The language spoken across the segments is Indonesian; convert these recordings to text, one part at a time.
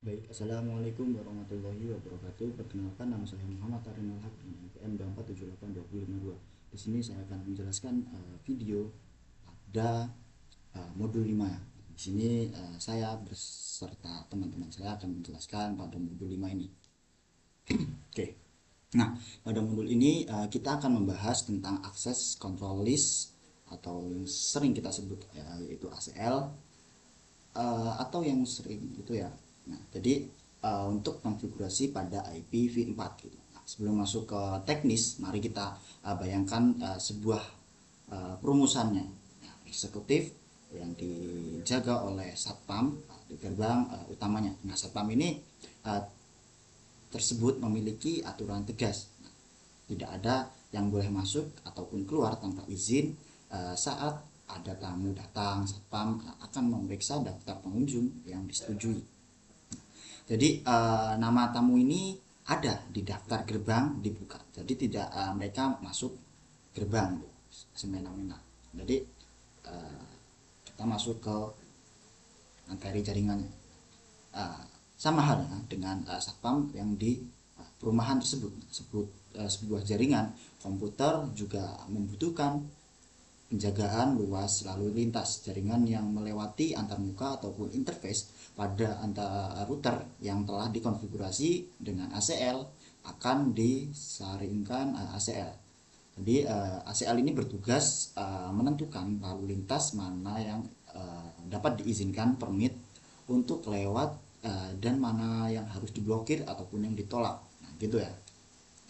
Baik, Assalamualaikum warahmatullahi wabarakatuh. Perkenalkan, nama saya Muhammad Arinal Haq dengan NPM 2478252. Di sini saya akan menjelaskan video pada modul 5. Di sini saya beserta teman-teman saya akan menjelaskan pada modul 5 ini. Oke. Nah, pada modul ini kita akan membahas tentang akses control list atau yang sering kita sebut yaitu ACL, atau yang sering itu ya. Nah, jadi untuk konfigurasi pada IPv4 gitu. Nah, sebelum masuk ke teknis, mari kita bayangkan sebuah perumusannya. Nah, eksekutif yang dijaga oleh satpam di gerbang utamanya. Nah, satpam ini uh, tersebut memiliki aturan tegas. Nah, tidak ada yang boleh masuk ataupun keluar tanpa izin. Saat ada tamu datang, satpam akan memeriksa daftar pengunjung yang disetujui. Jadi nama tamu ini ada di daftar gerbang dibuka. Jadi tidak mereka masuk gerbang semena-mena. Jadi uh, kita masuk ke materi jaringannya. Uh, Sama halnya dengan satpam yang di perumahan tersebut. Sebuah jaringan komputer juga membutuhkan penjagaan luas lalu lintas jaringan yang melewati antarmuka ataupun interface pada antar router yang telah dikonfigurasi dengan ACL akan disaringkan ACL. Jadi ACL ini bertugas menentukan lalu lintas mana yang dapat diizinkan permit untuk lewat dan mana yang harus diblokir ataupun yang ditolak. Nah, gitu ya.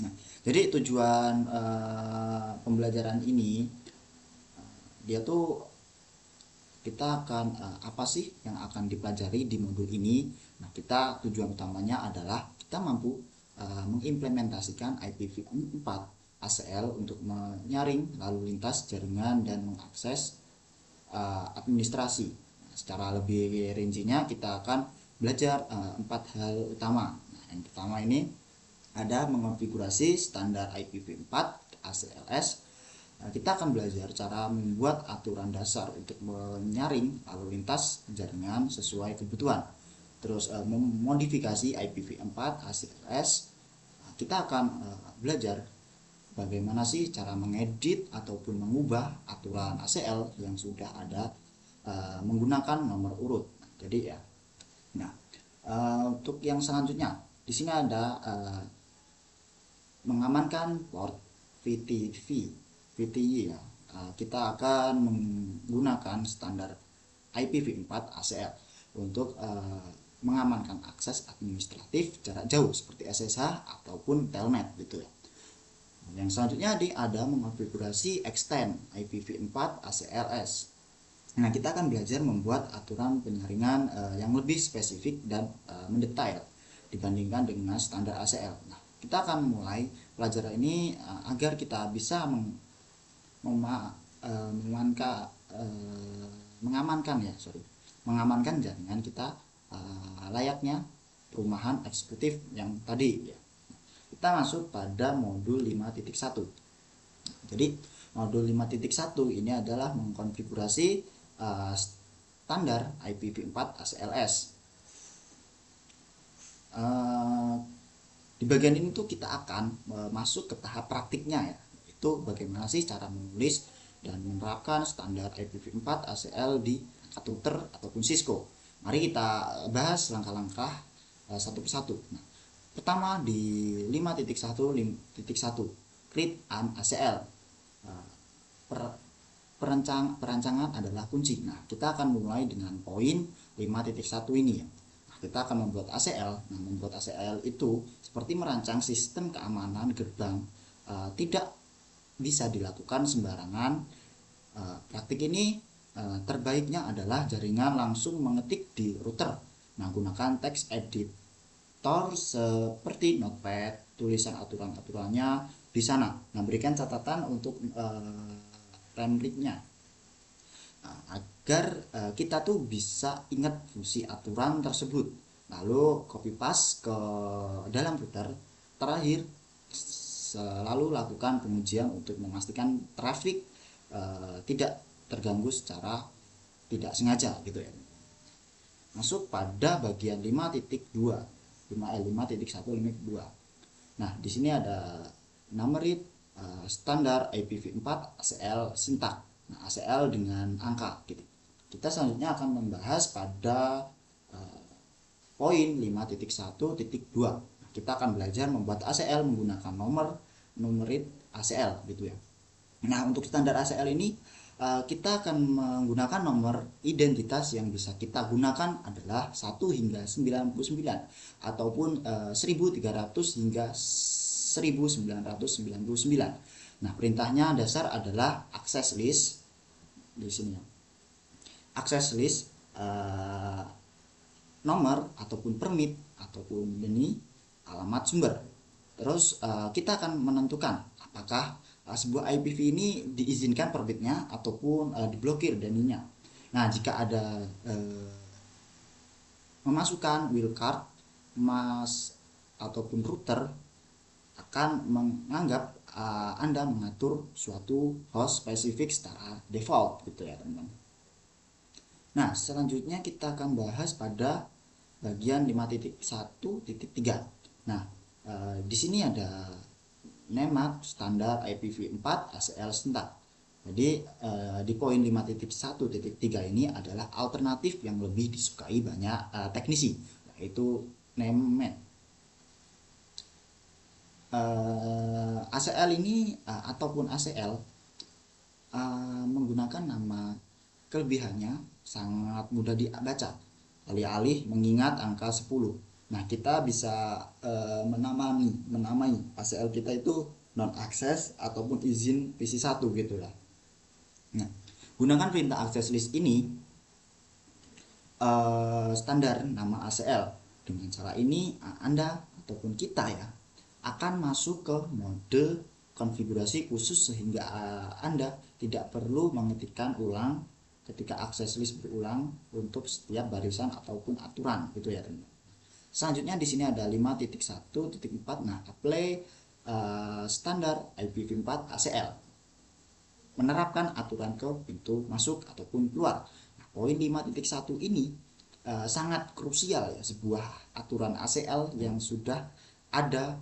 Nah, jadi tujuan pembelajaran ini dia tuh kita akan apa sih yang akan dipelajari di modul ini. Nah, kita tujuan utamanya adalah kita mampu mengimplementasikan IPv4 ACL untuk menyaring lalu lintas jaringan dan mengakses administrasi. Nah, secara lebih rincinya kita akan belajar empat hal utama. Nah, yang pertama ini ada mengonfigurasi standar IPv4 ACLS. Kita akan belajar cara membuat aturan dasar untuk menyaring lalu lintas jaringan sesuai kebutuhan. Terus memodifikasi IPv4 ACLS. Kita akan belajar bagaimana sih cara mengedit ataupun mengubah aturan ACL yang sudah ada menggunakan nomor urut. Jadi ya. Nah, untuk yang selanjutnya di sini ada mengamankan port VTV VTY ya. Kita akan menggunakan standar IPv4 ACL untuk mengamankan akses administratif jarak jauh seperti SSH ataupun telnet gitu ya. Yang selanjutnya ada mengonfigurasi extend IPv4 ACLS. Nah, kita akan belajar membuat aturan penyaringan yang lebih spesifik dan mendetail dibandingkan dengan standar ACL. Nah, kita akan mulai pelajaran ini agar kita bisa mengamankan jaringan kita layaknya perumahan eksekutif yang tadi ya. Kita masuk pada modul 5.1. Jadi modul 5.1 ini adalah mengkonfigurasi standar IPv4 ACLS. Di bagian ini tuh kita akan masuk ke tahap praktiknya ya, itu bagaimana sih cara menulis dan menerapkan standar IPv4 ACL di router ataupun Cisco. Mari kita bahas langkah-langkah satu persatu. Nah, pertama di 5.1 create an ACL. Perancangan adalah kunci. Nah, kita akan mulai dengan poin 5.1 ini ya. Nah, kita akan membuat ACL. Nah, membuat ACL itu seperti merancang sistem keamanan gerbang, tidak bisa dilakukan sembarangan. Praktik ini terbaiknya adalah jaringan langsung mengetik di router menggunakan text editor seperti Notepad, tulisan aturan-aturannya di sana. Nah, berikan catatan untuk template-nya. Nah, agar kita tuh bisa ingat fungsi aturan tersebut, lalu copy paste ke dalam router. Terakhir, selalu lakukan pengujian untuk memastikan traffic tidak terganggu secara tidak sengaja gitu ya. masuk pada bagian 5.2, 5.1.2. Nah, di sini ada numeric, standar, IPv4, ACL, sintak. Nah, ACL dengan angka gitu. Kita selanjutnya akan membahas pada poin 5.1.2. Kita akan belajar membuat ACL menggunakan numerit ACL gitu ya. Nah, untuk standar ACL ini kita akan menggunakan nomor identitas yang bisa kita gunakan adalah 1 hingga 99 ataupun 1300 hingga 1999. Nah, perintahnya dasar adalah access list di sini ya. Access list nomor ataupun permit ataupun ini alamat sumber. Terus kita akan menentukan apakah sebuah IPv ini diizinkan permitnya ataupun diblokir deninya. Nah, jika ada memasukkan wildcard, mas ataupun router akan menganggap Anda mengatur suatu host spesifik secara default gitu ya teman-teman. Nah, selanjutnya kita akan bahas pada bagian 5.1.3. Nah, di sini ada nemak standar IPv4 ACL sintak. Jadi di poin 5.1.3 ini adalah alternatif yang lebih disukai banyak teknisi, yaitu nemat. ACL ini ataupun ACL menggunakan nama kelebihannya sangat mudah dibaca, alih-alih mengingat angka 10. Nah, kita bisa menamai ACL kita itu non access ataupun izin PC1 gitu lah. Nah, gunakan perintah access list ini standar nama ACL. Dengan cara ini Anda ataupun kita ya akan masuk ke mode konfigurasi khusus sehingga Anda tidak perlu mengetikkan ulang ketika access list berulang untuk setiap barisan ataupun aturan gitu ya teman. Selanjutnya di sini ada 5.1.4. Nah, apply standar IPv4 ACL. Menerapkan aturan ke pintu masuk ataupun keluar. Nah, poin 5.1 ini sangat krusial ya, sebuah aturan ACL yang sudah ada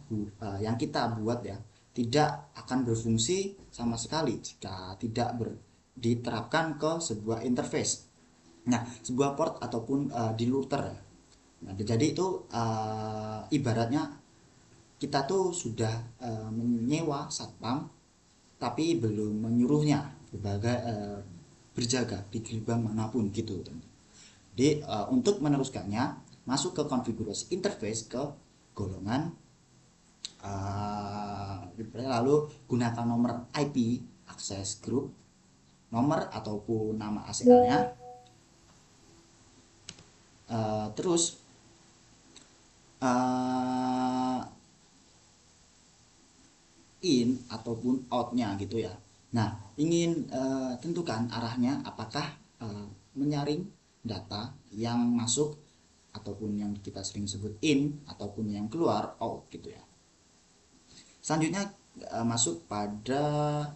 yang kita buat ya, tidak akan berfungsi sama sekali jika tidak diterapkan ke sebuah interface. Nah, sebuah port ataupun di router. Nah, jadi itu ibaratnya kita tuh sudah menyewa satpam tapi belum menyuruhnya berjaga di gerbang manapun gitu. Jadi untuk meneruskannya masuk ke konfigurasi interface ke golongan lalu gunakan nomor IP access group, nomor ataupun nama ACL-nya, terus in ataupun out-nya gitu ya. Nah, ingin tentukan arahnya apakah menyaring data yang masuk ataupun yang kita sering sebut in ataupun yang keluar out gitu ya. Selanjutnya masuk pada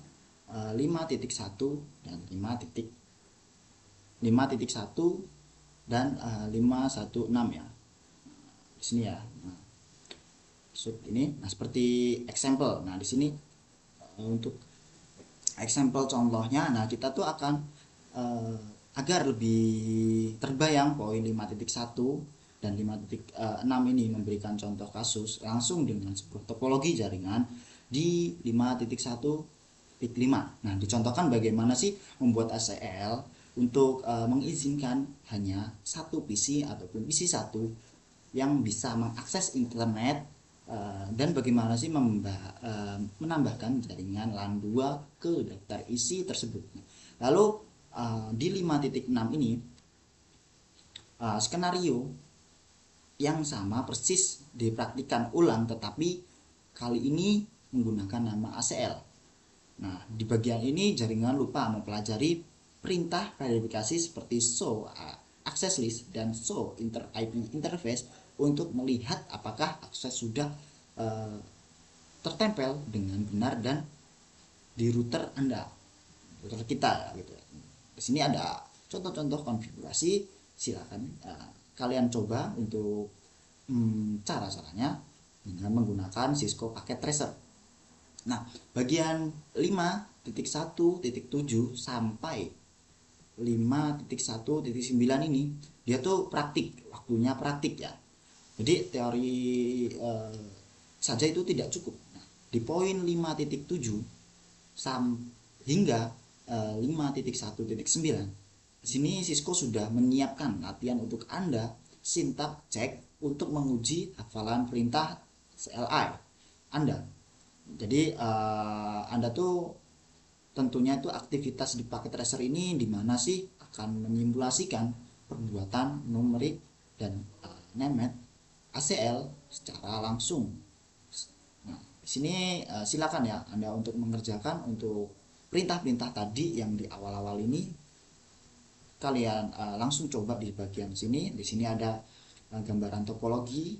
5.1 dan 5.1 dan 5.1.6 ya. Di sini ya. Nah, ini nah seperti example. Nah, di sini untuk example contohnya, nah kita tuh akan agar lebih terbayang poin 5.1 dan 5.6 ini memberikan contoh kasus langsung dengan sebuah topologi jaringan di 5.1.5. Nah, dicontohkan bagaimana sih membuat ACL untuk mengizinkan hanya satu PC ataupun PC1 yang bisa mengakses internet dan bagaimana sih menambahkan jaringan LAN 2 ke daftar isi tersebut. Lalu di 5.6 ini skenario yang sama persis dipraktikkan ulang, tetapi kali ini menggunakan nama ACL. Nah, di bagian ini jaringan lupa mempelajari perintah verifikasi seperti show access list dan show IP interface untuk melihat apakah akses sudah tertempel dengan benar dan di router Anda, router kita gitu. Di sini ada contoh-contoh konfigurasi, silakan kalian coba untuk cara-caranya dengan menggunakan Cisco paket tracer. Nah, bagian 5.1.7 sampai 5.1.9 ini dia tuh praktik, waktunya praktik ya. Jadi teori saja itu tidak cukup. Nah, di poin 5.7 hingga 5.1.9 di sini Cisco sudah menyiapkan latihan untuk Anda syntax check untuk menguji hafalan perintah CLI Anda. Jadi Anda tuh tentunya itu aktivitas di paket tracer ini di mana sih akan menyimulasikan perbuatan numerik dan nemet ACL secara langsung. Nah, di sini silakan ya Anda untuk mengerjakan untuk perintah-perintah tadi yang di awal-awal ini kalian langsung coba di bagian sini. Di sini ada gambaran topologi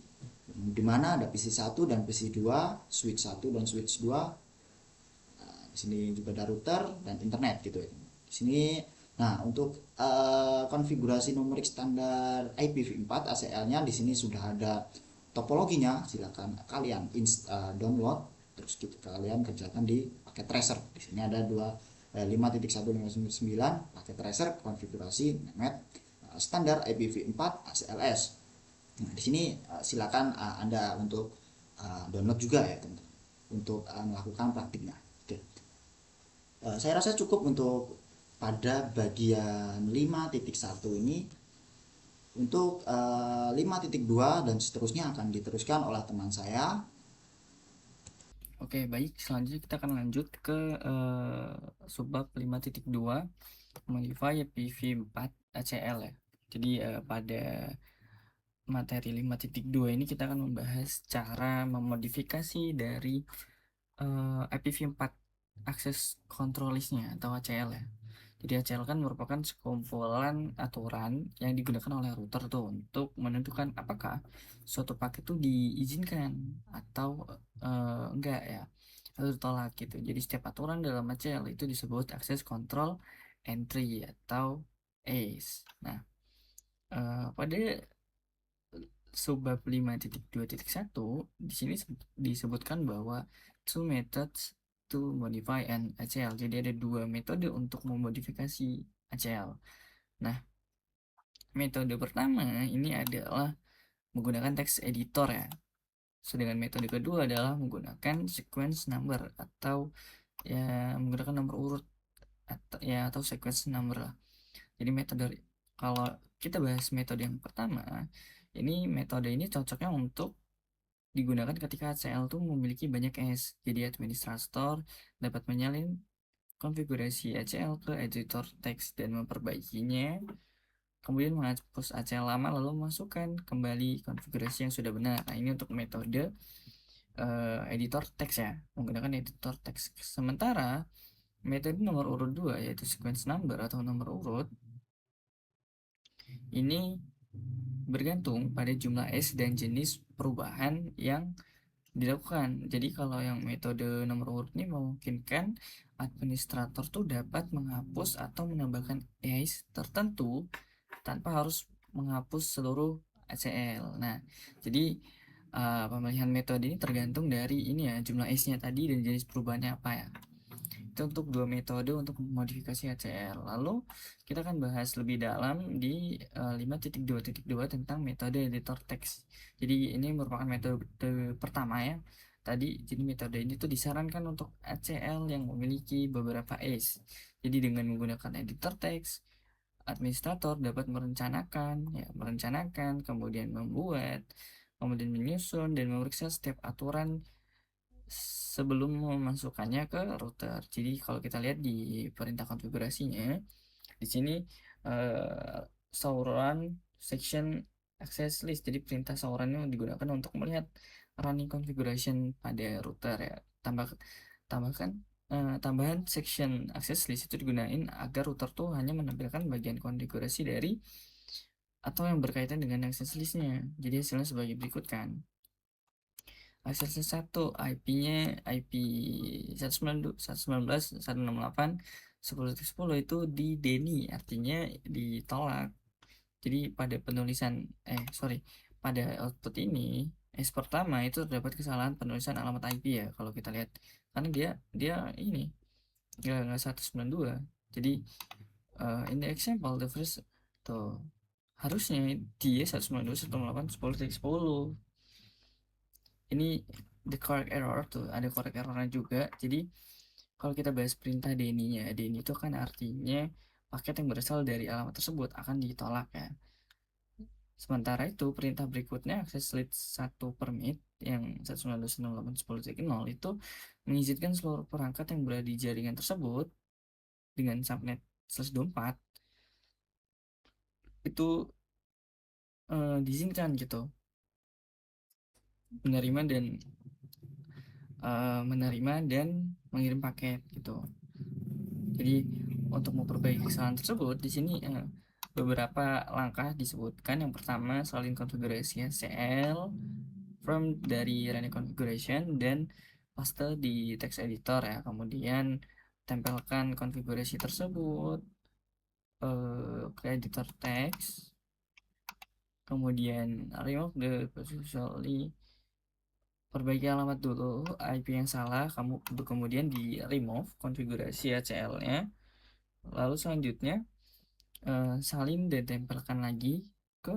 di mana ada PC1 dan PC2, switch 1 dan switch 2. Di sini juga ada router dan internet gitu ya. Di sini nah untuk konfigurasi numerik standar IPv4 ACL-nya di sini sudah ada topologinya, silakan kalian download terus kalian kerjakan di paket tracer. Di sini ada 5.1.5.9 paket tracer konfigurasi net standar IPv4 ACLS. Nah, di sini silakan Anda untuk download juga ya teman-teman untuk melakukan praktiknya. Oke. Saya rasa cukup untuk pada bagian 5.1 ini. Untuk 5.2 dan seterusnya akan diteruskan oleh teman saya. Oke, baik. Selanjutnya kita akan lanjut ke subbab 5.2 modify IPv4 ACL ya. Jadi pada materi 5.2 ini kita akan membahas cara memodifikasi dari IPv4 access control listnya atau ACL ya. Jadi ACL kan merupakan sekumpulan aturan yang digunakan oleh router tuh untuk menentukan apakah suatu paket itu diizinkan atau enggak ya, atau ditolak gitu. Jadi setiap aturan dalam ACL itu disebut access control entry atau ACE. Nah, pada subbab 5.2.1 di sini disebutkan bahwa two methods to modify an ACL. Jadi ada dua metode untuk memodifikasi ACL. Nah, metode pertama ini adalah menggunakan text editor ya. Sedangkan metode kedua adalah menggunakan sequence number atau ya menggunakan nomor urut atau sequence number lah. Jadi metode kalau kita bahas metode yang pertama, ini metode ini cocoknya untuk digunakan ketika ACL itu memiliki banyak S. Jadi administrator dapat menyalin konfigurasi ACL ke editor teks dan memperbaikinya, kemudian menghapus ACL lama lalu masukkan kembali konfigurasi yang sudah benar. Nah, ini untuk metode editor teks ya, menggunakan editor teks. Sementara metode nomor urut 2 yaitu sequence number atau nomor urut ini bergantung pada jumlah S dan jenis perubahan yang dilakukan. Jadi kalau yang metode nomor urut ini memungkinkan administrator tuh dapat menghapus atau menambahkan ACE tertentu tanpa harus menghapus seluruh ACL. Nah, jadi pemilihan metode ini tergantung dari ini ya, jumlah ACE-nya tadi dan jenis perubahannya apa ya. Itu untuk dua metode untuk modifikasi ACL. Lalu kita akan bahas lebih dalam di 5.2.2 tentang metode editor text. Jadi ini merupakan metode pertama ya. Tadi jadi metode ini tuh disarankan untuk ACL yang memiliki beberapa ACE. Jadi dengan menggunakan editor text, administrator dapat merencanakan, kemudian membuat, kemudian menyusun dan memeriksa setiap aturan sebelum memasukkannya ke router. Jadi kalau kita lihat di perintah konfigurasinya, di sini saluran section access list. Jadi perintah salurannya digunakan untuk melihat running configuration pada router ya. Tambahan section access list itu digunakan agar router tuh hanya menampilkan bagian konfigurasi dari atau yang berkaitan dengan access listnya. Jadi hasilnya sebagai berikut kan. Access 1 IP-nya IP 192.168.10.10 itu di DENI, artinya ditolak. Jadi pada pada output ini pertama itu terdapat kesalahan penulisan alamat IP ya kalau kita lihat, karena dia dia ini nggak 192. Jadi in the example the first tuh harusnya dia 192.168.10.10. Ini the correct error tuh, ada correct errornya juga. Jadi kalau kita bahas perintah DNI-nya, DNI itu kan artinya paket yang berasal dari alamat tersebut akan ditolak ya. Sementara itu perintah berikutnya akses list 1 permit yang 192.168.10.0 itu mengizinkan seluruh perangkat yang berada di jaringan tersebut dengan subnet /24 itu diizinkan gitu menerima dan mengirim paket gitu. Jadi untuk memperbaiki kesalahan tersebut di sini beberapa langkah disebutkan. Yang pertama, salin konfigurasi SCL from dari running configuration dan paste di text editor ya. Kemudian tempelkan konfigurasi tersebut ke editor text. Kemudian remove the previously, perbaiki alamat dulu IP yang salah, kemudian di remove konfigurasi ACL-nya. Lalu selanjutnya salin dan tempelkan lagi ke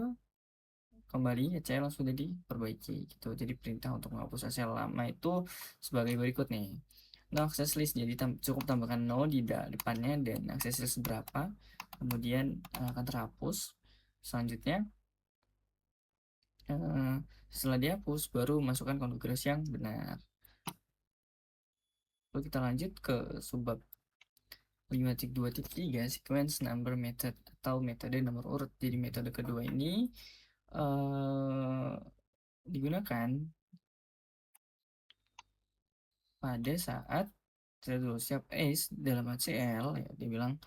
kembali ACL yang sudah diperbaiki gitu. Jadi perintah untuk menghapus ACL lama itu sebagai berikut nih. No access list, jadi cukup tambahkan no di depannya dan access list berapa, kemudian akan terhapus. Selanjutnya setelah dihapus baru masukkan konfigurasi yang benar. Lalu kita lanjut ke subbab 5.2.3 sequence number method atau metode nomor urut. Jadi metode kedua ini digunakan pada saat siap ACE dalam ACL ya, dibilang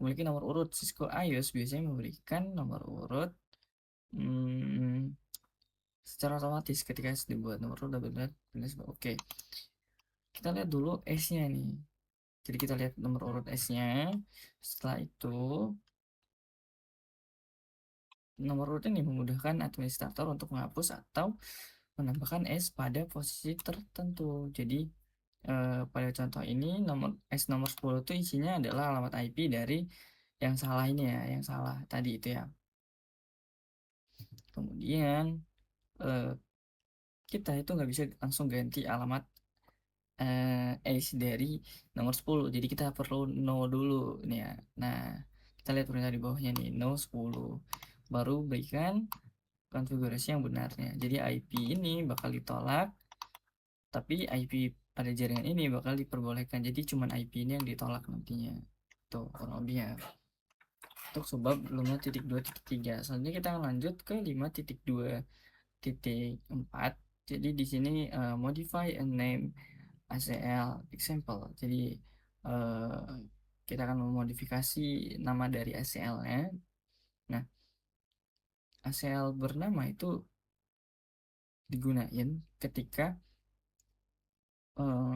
memiliki nomor urut. Cisco iOS biasanya memberikan nomor urut secara otomatis ketika dibuat nomor urut benar. Oke, kita lihat dulu S-nya nih. Jadi kita lihat nomor urut S-nya. Setelah itu nomor urut ini memudahkan administrator untuk menghapus atau menambahkan S pada posisi tertentu. Jadi pada contoh ini nomor 10 itu isinya adalah alamat IP dari yang salah ini ya, yang salah tadi itu ya. Kemudian kita itu nggak bisa langsung ganti alamat ACE dari nomor 10. Jadi kita perlu no dulu nih ya. Nah, kita lihat perintah di bawahnya nih, no 10. Baru berikan konfigurasi yang benarnya. Jadi IP ini bakal ditolak, tapi IP pada jaringan ini bakal diperbolehkan. Jadi cuman IP ini yang ditolak nantinya. Tuh kurang lebih ya. Untuk sebab 5.2.3. Selanjutnya kita akan lanjut ke 5.2.4. Jadi di sini modify a name ACL example. Jadi kita akan memodifikasi nama dari ACL-nya. Nah, ACL bernama itu digunain ketika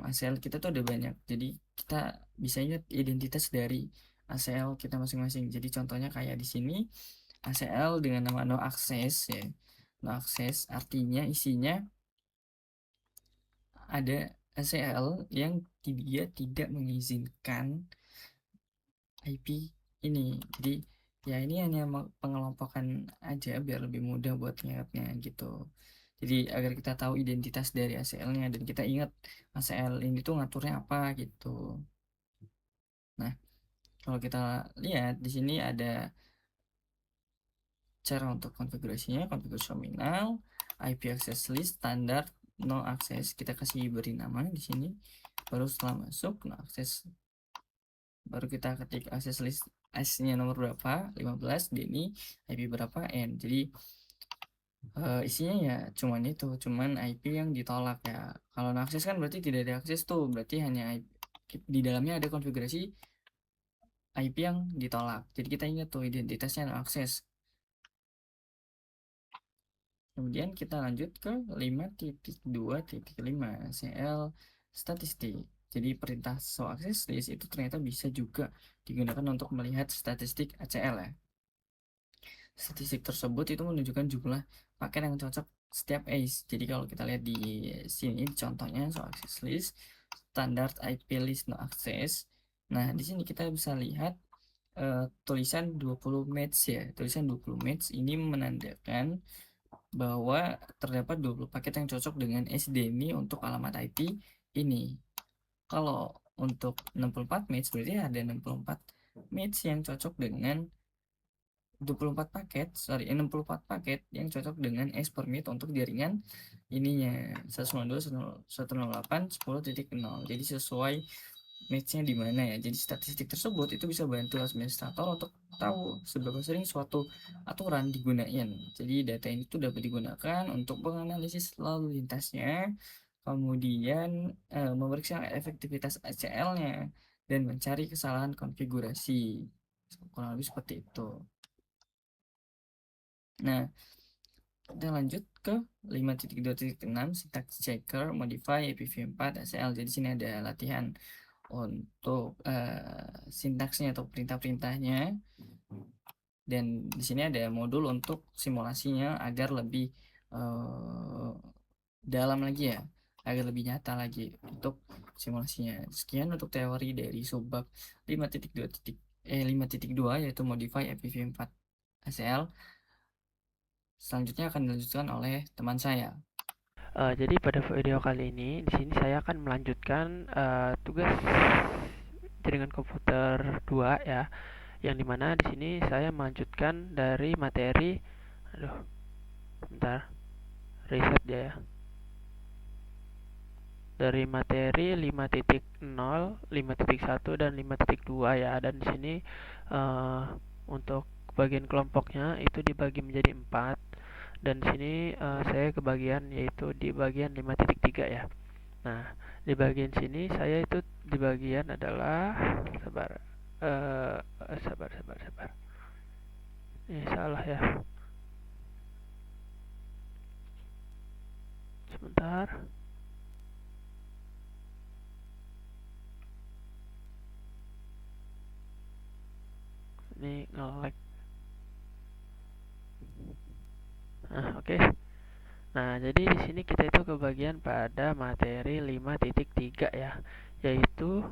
ACL kita tuh ada banyak. Jadi kita bisa ingat identitas dari ACL kita masing-masing. Jadi contohnya kayak di sini ACL dengan nama no access ya. No access artinya isinya ada ACL yang dia tidak mengizinkan IP ini. Jadi ya ini hanya pengelompokan aja biar lebih mudah buat ingatnya gitu. Jadi agar kita tahu identitas dari ACL-nya dan kita ingat ACL ini tuh ngaturnya apa gitu. Nah, kalau kita lihat di sini ada cara untuk konfigurasinya, konfigurasi terminal, IP access list standar no access, kita kasih beri nama di sini. Baru setelah masuk no access, baru kita ketik access list S-nya nomor berapa, 15, DNI, IP berapa, N. Jadi isinya ya cuman IP yang ditolak ya. Kalau no access kan berarti tidak ada akses tuh, berarti hanya IP, di dalamnya ada konfigurasi IP yang ditolak. Jadi kita ingat tuh identitasnya no access. Kemudian kita lanjut ke 5.2.5 CL statistik. Jadi perintah show access list itu ternyata bisa juga digunakan untuk melihat statistik ACL ya. statistik tersebut itu menunjukkan jumlah paket yang cocok setiap ACE. Jadi kalau kita lihat di sini contohnya soal access list, standard IP list no access. Nah, di sini kita bisa lihat tulisan 20 match ya. Tulisan 20 match ini menandakan bahwa terdapat 20 paket yang cocok dengan SDMI untuk alamat IP ini. Kalau untuk 64 match berarti ada 64 match yang cocok dengan 64 paket yang cocok dengan S permit untuk jaringan ininya 192.168.10.0. Jadi sesuai matchnya di mana ya. Jadi statistik tersebut itu bisa bantu administrator untuk tahu seberapa sering suatu aturan digunakan. Jadi data ini tuh dapat digunakan untuk menganalisis lalu lintasnya, kemudian memeriksa efektivitas ACL-nya dan mencari kesalahan konfigurasi. Kurang lebih seperti itu. Nah, kita lanjut ke 5.2.6 syntax checker modify IPv4 ACL. Jadi sini ada latihan untuk sintaksnya atau perintah-perintahnya, dan di sini ada modul untuk simulasinya agar lebih dalam lagi ya, agar lebih nyata lagi untuk simulasinya. Sekian untuk teori dari subbab 5.2 yaitu modify IPv4 ACL. Selanjutnya akan dilanjutkan oleh teman saya. Jadi pada video kali ini di sini saya akan melanjutkan tugas jaringan komputer 2 ya, yang dimana di sini saya melanjutkan dari materi, bentar, reset dia ya, dari materi 5.0, 5.1 dan 5.2 ya, dan di sini untuk bagian kelompoknya itu dibagi menjadi 4, dan di sini saya kebagian yaitu di bagian 5.3 ya. Nah, di bagian sini saya itu di bagian adalah sabar. Sabar. Ini salah ya. Sebentar. Ini nge-lag. Nah, oke. Nah, jadi di sini kita itu kebagian pada materi 5.3 ya, yaitu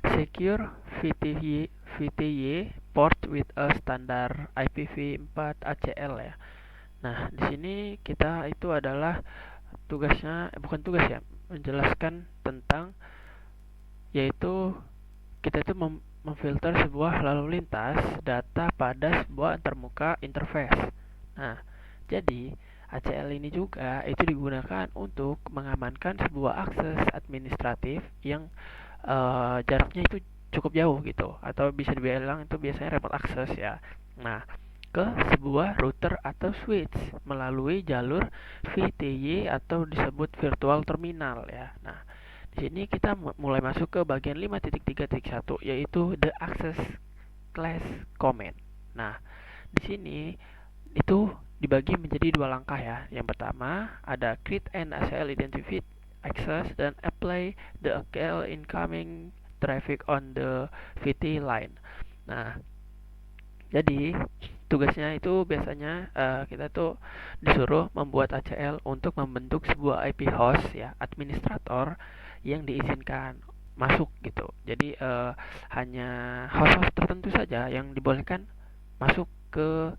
secure VTY port with a standard IPv4 ACL ya. Nah, di sini kita itu adalah tugasnya, bukan tugas ya, menjelaskan tentang, yaitu kita itu memfilter sebuah lalu lintas data pada sebuah antarmuka interface. Nah, jadi ACL ini juga itu digunakan untuk mengamankan sebuah akses administratif yang jaraknya itu cukup jauh gitu, atau bisa dibilang itu biasanya remote access ya. Nah, ke sebuah router atau switch melalui jalur VTY atau disebut virtual terminal ya. Nah, di sini kita mulai masuk ke bagian 5.3.1 yaitu the access class command. Nah, di sini itu dibagi menjadi 2 langkah ya. Yang pertama ada create an ACL identified access dan apply the ACL incoming traffic on the VT line. Nah, jadi tugasnya itu biasanya kita tuh disuruh membuat ACL untuk membentuk sebuah IP host ya, administrator yang diizinkan masuk gitu. Jadi hanya host-host tertentu saja yang dibolehkan masuk ke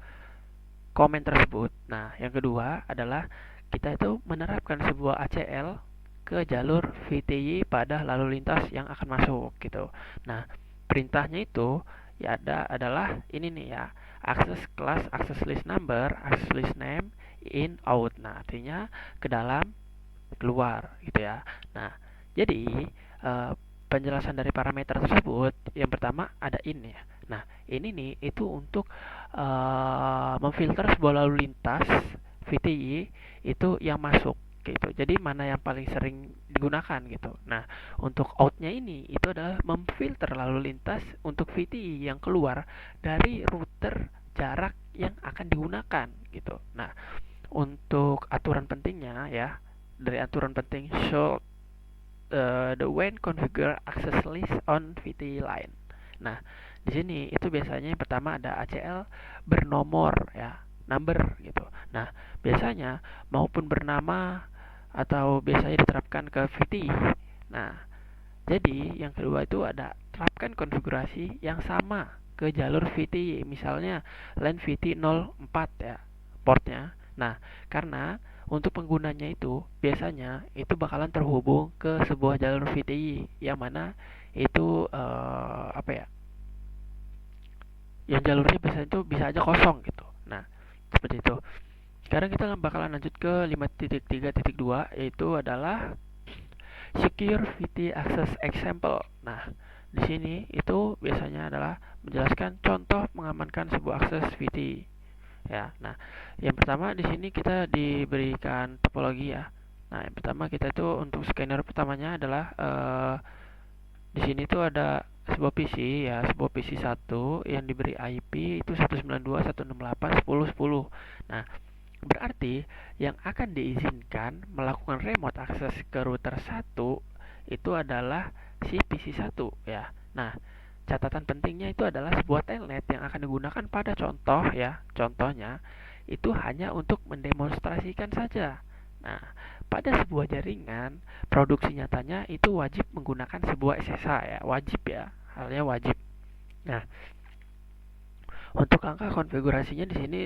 komen tersebut. Nah, yang kedua adalah kita itu menerapkan sebuah ACL ke jalur VTY pada lalu lintas yang akan masuk gitu. Nah, perintahnya itu ya adalah ini nih ya, access class, access list number, access list name, in, out. Nah, artinya ke dalam, keluar gitu ya. Nah, jadi penjelasan dari parameter tersebut yang pertama ada in ya. Nah, ini nih itu untuk memfilter sebuah lalu lintas VTY itu yang masuk gitu. Jadi mana yang paling sering digunakan gitu. Nah, untuk outnya ini itu adalah memfilter lalu lintas untuk VTY yang keluar dari router jarak yang akan digunakan gitu. Nah, untuk aturan pentingnya ya, dari aturan penting show the when configure access list on VTY line. Nah, di sini itu biasanya yang pertama ada ACL bernomor ya, number gitu. Nah, biasanya maupun bernama atau biasanya diterapkan ke VT. Nah, jadi yang kedua itu ada terapkan konfigurasi yang sama ke jalur VTY. Misalnya line VT 04 ya portnya. Nah, karena untuk penggunanya itu biasanya itu bakalan terhubung ke sebuah jalur VTY yang mana itu apa ya? Yang jalurnya biasanya itu bisa aja kosong gitu. Nah, seperti itu. Sekarang kita bakalan lanjut ke 5.3.2 yaitu adalah Secure VT Access Example. Nah, di sini itu biasanya adalah menjelaskan contoh mengamankan sebuah akses VT. Ya, nah, yang pertama di sini kita diberikan topologi ya. Nah, yang pertama kita itu untuk scanner pertamanya adalah di sini tuh ada sebuah PC ya, sebuah PC 1 yang diberi IP itu 192.168.10.10. Nah, berarti yang akan diizinkan melakukan remote access ke router 1 itu adalah si PC 1 ya. Nah, catatan pentingnya itu adalah sebuah telnet yang akan digunakan pada contoh ya. Contohnya itu hanya untuk mendemonstrasikan saja. Nah, pada sebuah jaringan, produksi nyatanya itu wajib menggunakan sebuah SSH ya, wajib ya, halnya wajib. Nah, untuk angka konfigurasinya di sini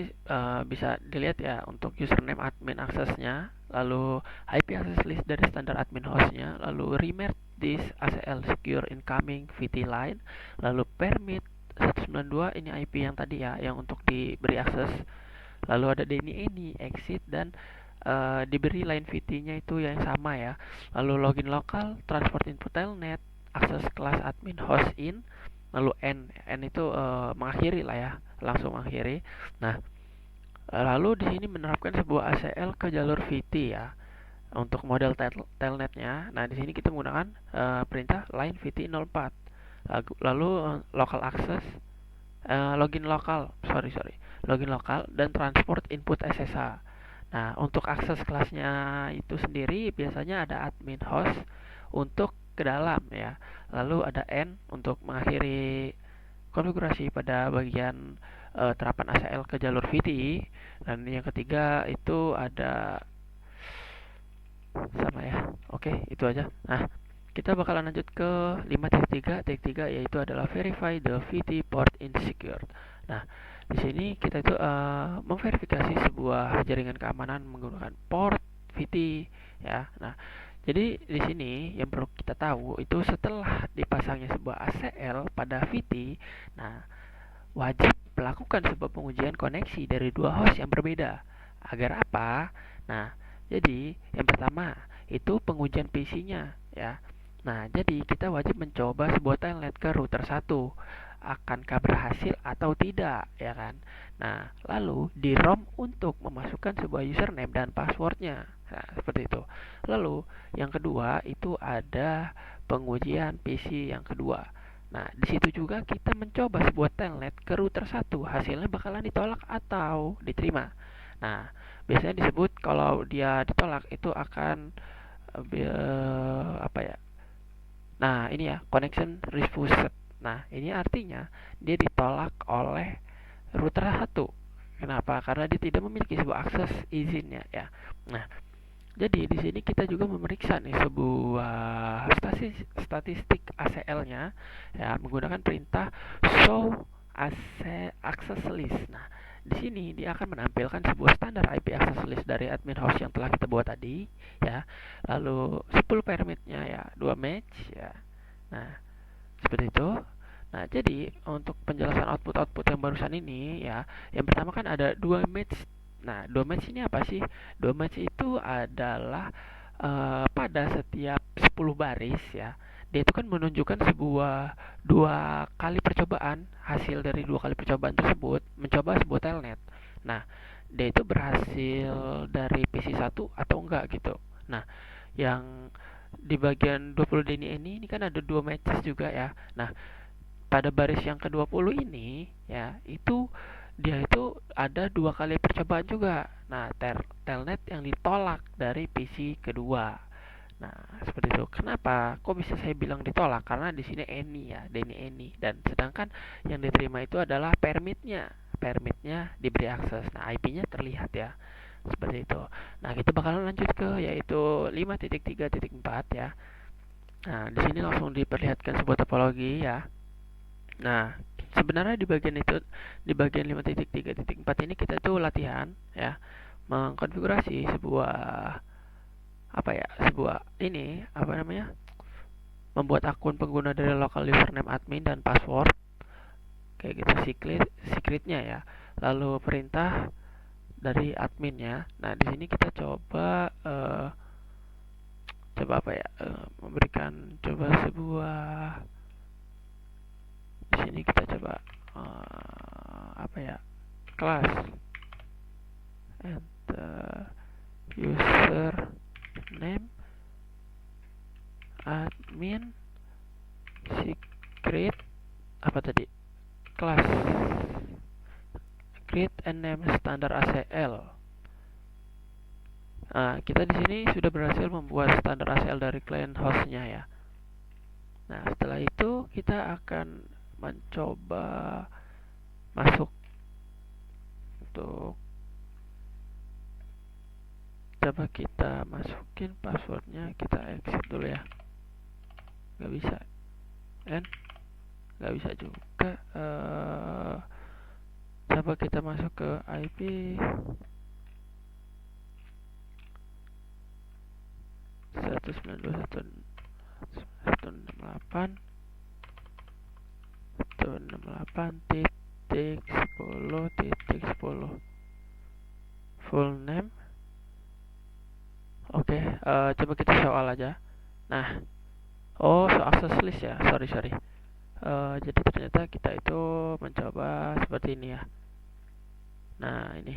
bisa dilihat ya untuk username admin aksesnya, lalu IP access list dari standar admin hostnya, lalu remote disk ACL secure incoming VT line, lalu permit 192 ini IP yang tadi ya yang untuk diberi akses, lalu ada DNI exit dan diberi line VT-nya itu yang sama ya. Lalu login lokal, transport input telnet, akses kelas admin host in, lalu n itu mengakhiri lah ya, langsung mengakhiri. Nah, lalu di sini menerapkan sebuah ACL ke jalur VT ya untuk model telnetnya. Nah, di sini kita menggunakan perintah line VT 04. Lalu local access login lokal, login lokal dan transport input SSH. Nah, untuk akses kelasnya itu sendiri biasanya ada admin host untuk ke dalam ya. Lalu ada N untuk mengakhiri konfigurasi pada bagian terapan ACL ke jalur VT. Dan yang ketiga itu ada sama ya. Oke, itu aja. Nah, kita bakalan lanjut ke 5.3.3 yaitu adalah verify the VT port insecure. Nah, di sini kita itu memverifikasi sebuah jaringan keamanan menggunakan port VT ya. Nah, jadi di sini yang perlu kita tahu itu setelah dipasangnya sebuah ACL pada VT, nah wajib melakukan sebuah pengujian koneksi dari dua host yang berbeda. Agar apa? Nah, jadi yang pertama itu pengujian PC-nya ya. Nah, jadi kita wajib mencoba sebuah telnet ke router 1. Akankah berhasil atau tidak, ya kan? Nah, lalu di ROM untuk memasukkan sebuah username dan passwordnya. Nah, seperti itu. Lalu, yang kedua itu ada pengujian PC yang kedua. Nah, di situ juga kita mencoba sebuah telnet ke router 1. Hasilnya bakalan ditolak atau diterima. Nah, biasanya disebut kalau dia ditolak itu akan apa ya? Nah, ini ya, connection refused. Nah, ini artinya dia ditolak oleh router 1. Kenapa? Karena dia tidak memiliki sebuah akses izinnya ya. Nah, jadi di sini kita juga memeriksa nih sebuah statistik ACL-nya ya menggunakan perintah show access list. Nah, di sini dia akan menampilkan sebuah standar IP access list dari admin host yang telah kita buat tadi ya. Lalu 10 permitnya ya, 2 match ya. Nah, seperti itu. Nah, jadi untuk penjelasan output yang barusan ini ya, yang pertama kan ada 2 match. Nah, 2 match ini apa sih? 2 match itu adalah pada setiap 10 baris ya. Dia itu kan menunjukkan sebuah dua kali percobaan, hasil dari dua kali percobaan tersebut mencoba sebuah telnet. Nah, dia itu berhasil dari PC 1 atau enggak gitu. Nah, yang di bagian 20 DNI ini kan ada 2 matches juga ya. Nah, pada baris yang ke-20 ini ya, itu dia itu ada dua kali percobaan juga. Nah, telnet yang ditolak dari PC kedua. Nah, seperti itu. Kenapa? Kok bisa saya bilang ditolak? Karena di sini any ya, Denny any. Dan sedangkan yang diterima itu adalah permitnya. Permitnya diberi akses. Nah, IP-nya terlihat ya. Seperti itu. Nah, kita bakalan lanjut ke yaitu 5.3.4 ya. Nah, di sini langsung diperlihatkan sebuah topologi ya. Nah, sebenarnya di bagian 5.3.4 ini kita tuh latihan ya, mengkonfigurasi sebuah ini apa namanya? Membuat akun pengguna dari local username admin dan password kayak gitu secretnya ya. Lalu perintah dari adminnya. Nah, di sini kita coba apa ya? Memberikan coba sebuah di sini kita coba apa ya? Kelas enter user name admin secret apa tadi kelas create and name standar ACL. Nah, kita di sini sudah berhasil membuat standar ACL dari client hostnya ya. Nah, setelah itu kita akan mencoba masuk untuk coba kita masukin passwordnya, kita exit dulu ya. Nggak bisa kan? Nggak bisa juga. Coba kita masuk ke IP 192.168.10.10 full name. Oke, coba kita show all aja. Nah, show access list ya, sorry. Jadi ternyata kita itu mencoba seperti ini ya. Nah, ini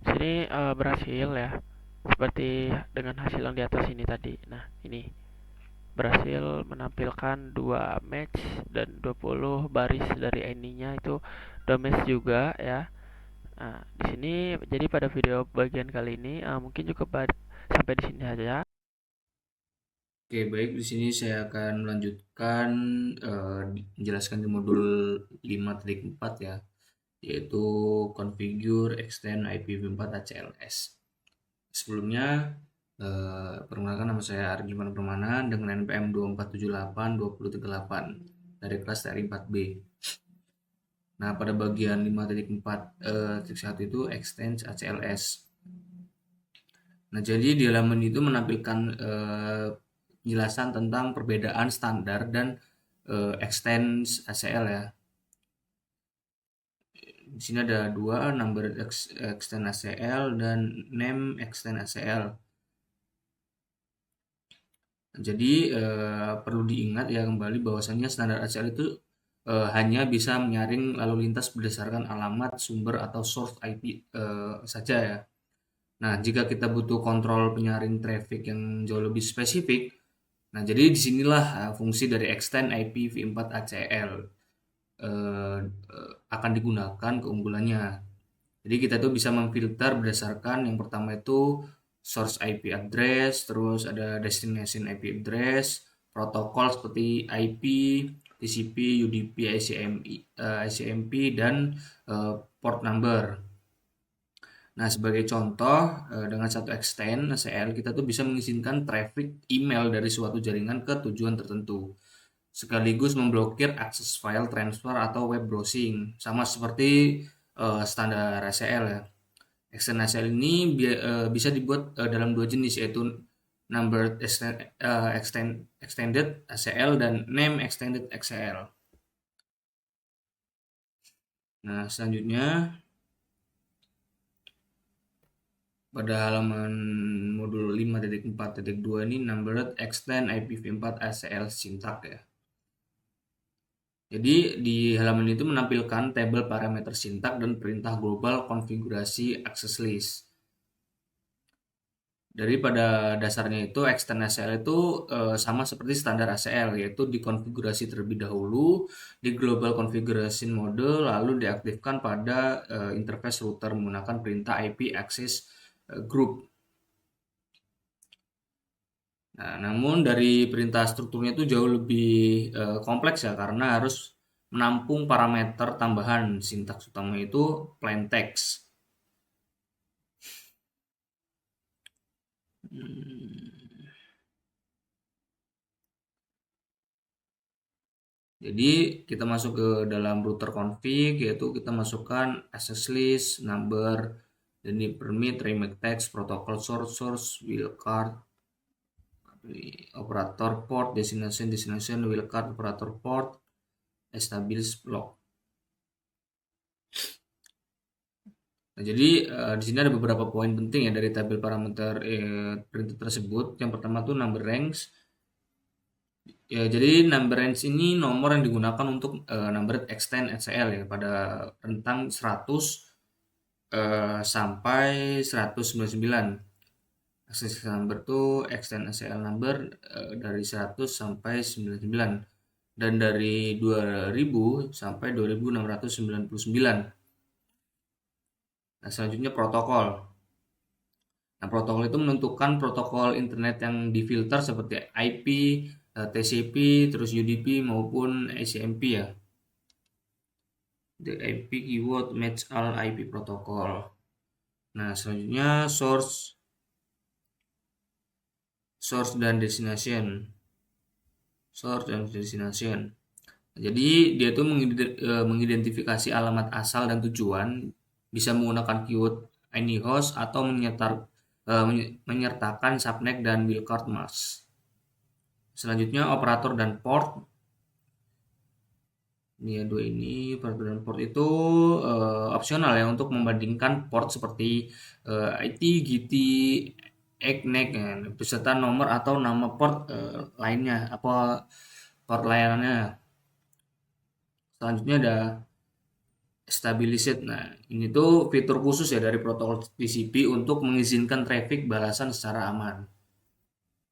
sini berhasil ya, seperti dengan hasil yang di atas ini tadi. Nah, ini berhasil menampilkan 2 match dan 20 baris dari any-nya itu 2 match juga ya. Nah, di sini jadi pada video bagian kali ini mungkin cukup sampai di sini saja. Oke, baik, di sini saya akan melanjutkan menjelaskan di modul 5.4 ya, yaitu configure extend IPv4 ACLS. Sebelumnya, perkenalkan, nama saya Argiman Permana dengan NPM 24782038 dari kelas TRI 4B. Nah, pada bagian 5.4.1 itu extend ACLS. Nah, jadi di halaman itu menampilkan penjelasan tentang perbedaan standar dan extend ACL ya. Di sini ada dua, number extend ACL dan name extend ACL. Jadi perlu diingat ya kembali bahwasannya standar ACL itu hanya bisa menyaring lalu lintas berdasarkan alamat sumber atau source IP saja ya. Nah, jika kita butuh kontrol penyaring traffic yang jauh lebih spesifik, nah jadi disinilah fungsi dari extend IPv4 ACL akan digunakan keunggulannya. Jadi kita tuh bisa memfilter berdasarkan yang pertama itu source IP address, terus ada destination IP address, protokol seperti IP, TCP, UDP, ICMP, dan port number. Nah, sebagai contoh, dengan satu extend ACL kita tuh bisa mengizinkan traffic email dari suatu jaringan ke tujuan tertentu, sekaligus memblokir akses file transfer atau web browsing, sama seperti standar ACL ya. Extend ACL ini bisa dibuat dalam dua jenis, yaitu number extended ACL dan name extended ACL. Nah, selanjutnya pada halaman modul 5.4.2 ini numbered extend IPv4 ACL syntax ya. Jadi di halaman itu menampilkan tabel parameter sintak dan perintah global konfigurasi access list. Dari pada dasarnya itu extend ACL itu sama seperti standar ACL, yaitu dikonfigurasi terlebih dahulu di global configuration mode, lalu diaktifkan pada interface router menggunakan perintah IP access group. Nah, namun dari perintah strukturnya itu jauh lebih kompleks ya, karena harus menampung parameter tambahan. Sintaks utama itu plain text. Jadi kita masuk ke dalam router config, yaitu kita masukkan access list, number, dan di permit, remake text, protocol source, wildcard, operator port, destination, wildcard, operator port, establish block. Nah, jadi di sini ada beberapa poin penting ya dari tabel parameter perintah tersebut. Yang pertama tuh number range. Ya, jadi number range ini nomor yang digunakan untuk number extend ACL ya pada rentang 100 sampai 199. Access number tuh extend ACL number dari 100 sampai 99 dan dari 2000 sampai 2699. Nah, selanjutnya protokol. Nah, protokol itu menentukan protokol internet yang difilter seperti IP, TCP, terus UDP maupun ACMP ya. The IP keyword match all IP protokol. Nah, selanjutnya source dan destination. Jadi dia itu mengidentifikasi alamat asal dan tujuan, bisa menggunakan keyword anyhost atau menyertakan subnet dan wildcard mask. Selanjutnya operator dan port. Ini ya dua ini, operator dan port itu opsional ya untuk membandingkan port seperti IT, GT, EGNEC ya, beserta nomor atau nama port lainnya, apa port layanannya. Selanjutnya ada stabilized. Nah, ini tuh fitur khusus ya dari protokol TCP untuk mengizinkan traffic balasan secara aman.